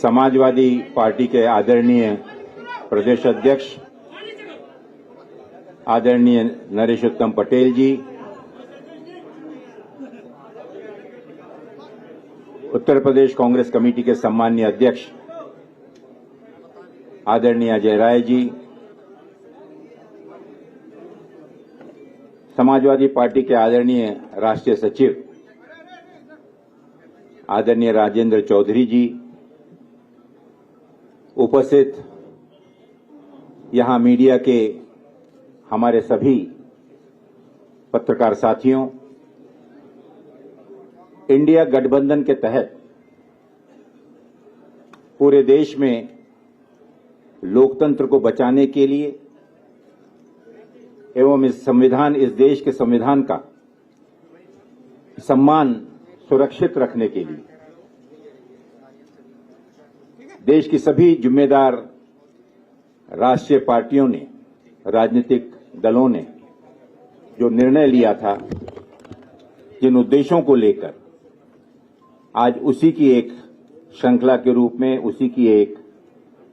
Samajwadi party के आदरणीय प्रदेश अध्यक्ष आदरणीय नरेश उत्तम पटेल जी, उत्तर प्रदेश कांग्रेस कमेटी के सम्मानीय अध्यक्ष आदरणीय अजय राय जी, समाजवादी पार्टी के आदरणीय राष्ट्रीय सचिव आदरणीय राजेंद्र चौधरी जी, उपस्थित यहां मीडिया के हमारे सभी पत्रकार साथियों, इंडिया गठबंधन के तहत पूरे देश में लोकतंत्र को बचाने के लिए एवं इस देश के संविधान का सम्मान सुरक्षित रखने के लिए देश की सभी जिम्मेदार राष्ट्रीय पार्टियों ने, राजनीतिक दलों ने जो निर्णय लिया था, जिन उद्देश्यों को लेकर आज उसी की एक श्रृंखला के रूप में, उसी की एक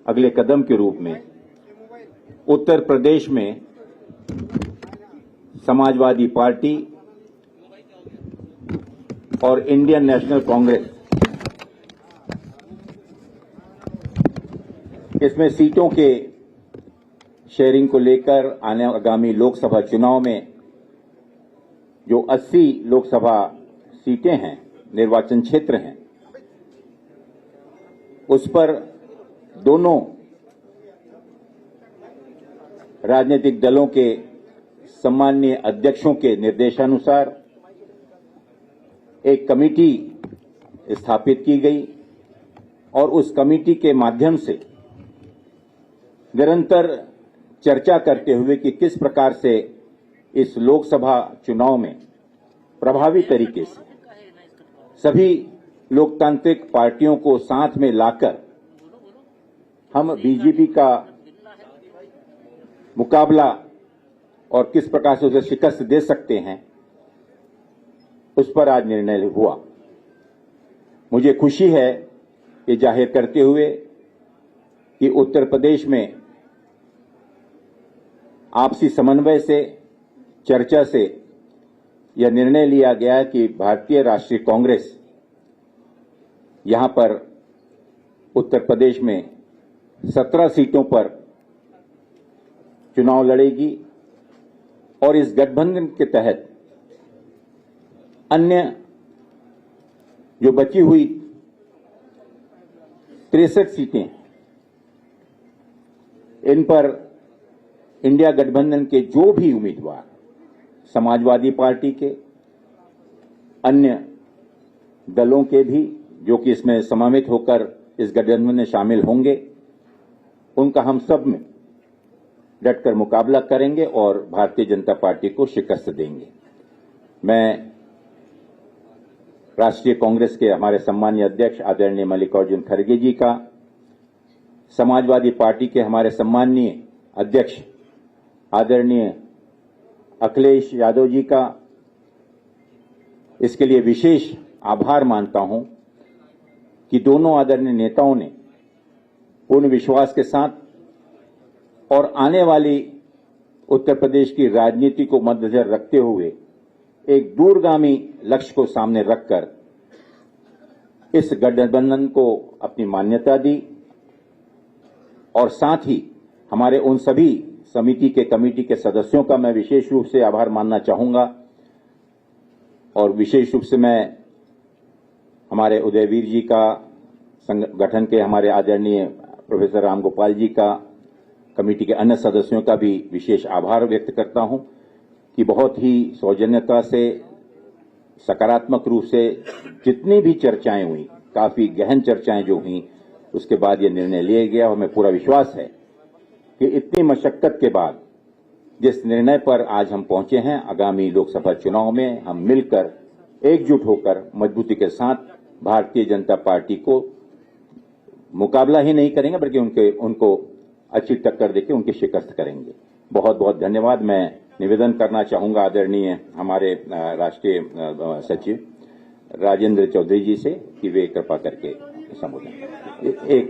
अगले कदम के रूप में उत्तर प्रदेश में समाजवादी पार्टी और इंडियन नेशनल कांग्रेस इसमें सीटों के शेयरिंग को लेकर आगामी लोकसभा चुनाव में जो 80 लोकसभा सीटें हैं, निर्वाचन क्षेत्र हैं, उस पर दोनों राजनीतिक दलों के सम्माननीय अध्यक्षों के निर्देशानुसार एक कमेटी स्थापित की गई और उस कमेटी के माध्यम से निरंतर चर्चा करते हुए कि किस प्रकार से इस लोकसभा चुनाव में प्रभावी तरीके से सभी लोकतांत्रिक पार्टियों को साथ में लाकर हम बीजेपी का मुकाबला और किस प्रकार से उसे शिकस्त दे सकते हैं, उस पर आज निर्णय हुआ। मुझे खुशी है ये जाहिर करते हुए कि उत्तर प्रदेश में आपसी समन्वय से, चर्चा से यह निर्णय लिया गया कि भारतीय राष्ट्रीय कांग्रेस यहां पर उत्तर प्रदेश में 17 सीटों पर चुनाव लड़ेगी और इस गठबंधन के तहत अन्य जो बची हुई 63 सीटें, इन पर इंडिया गठबंधन के जो भी उम्मीदवार समाजवादी पार्टी के, अन्य दलों के भी जो कि इसमें समावित होकर इस गठबंधन में शामिल होंगे, उनका हम सब में डटकर मुकाबला करेंगे और भारतीय जनता पार्टी को शिकस्त देंगे। मैं राष्ट्रीय कांग्रेस के हमारे सम्मानीय अध्यक्ष आदरणीय मल्लिकार्जुन खड़गे जी का, समाजवादी पार्टी के हमारे सम्मानीय अध्यक्ष आदरणीय अखिलेश यादव जी का इसके लिए विशेष आभार मानता हूं कि दोनों आदरणीय नेताओं ने पूर्ण विश्वास के साथ और आने वाली उत्तर प्रदेश की राजनीति को मद्देनजर रखते हुए एक दूरगामी लक्ष्य को सामने रखकर इस गठबंधन को अपनी मान्यता दी और साथ ही हमारे उन सभी कमेटी के सदस्यों का मैं विशेष रूप से आभार मानना चाहूंगा और विशेष रूप से मैं हमारे उदयवीर जी का, संगठन के हमारे आदरणीय प्रोफेसर रामगोपाल जी का, कमेटी के अन्य सदस्यों का भी विशेष आभार व्यक्त करता हूं कि बहुत ही सौजन्यता से, सकारात्मक रूप से जितनी भी चर्चाएं हुई, काफी गहन चर्चाएं जो हुई, उसके बाद ये निर्णय लिया गया और हमें पूरा विश्वास है कि इतनी मशक्कत के बाद जिस निर्णय पर आज हम पहुंचे हैं, आगामी लोकसभा चुनाव में हम मिलकर एकजुट होकर मजबूती के साथ भारतीय जनता पार्टी को मुकाबला ही नहीं करेंगे बल्कि उनको अच्छी टक्कर देकर उनकी शिकस्त करेंगे। बहुत बहुत धन्यवाद। मैं निवेदन करना चाहूंगा आदरणीय हमारे राष्ट्रीय सचिव राजेंद्र चौधरी जी से कि वे कृपा करके संबोधन एक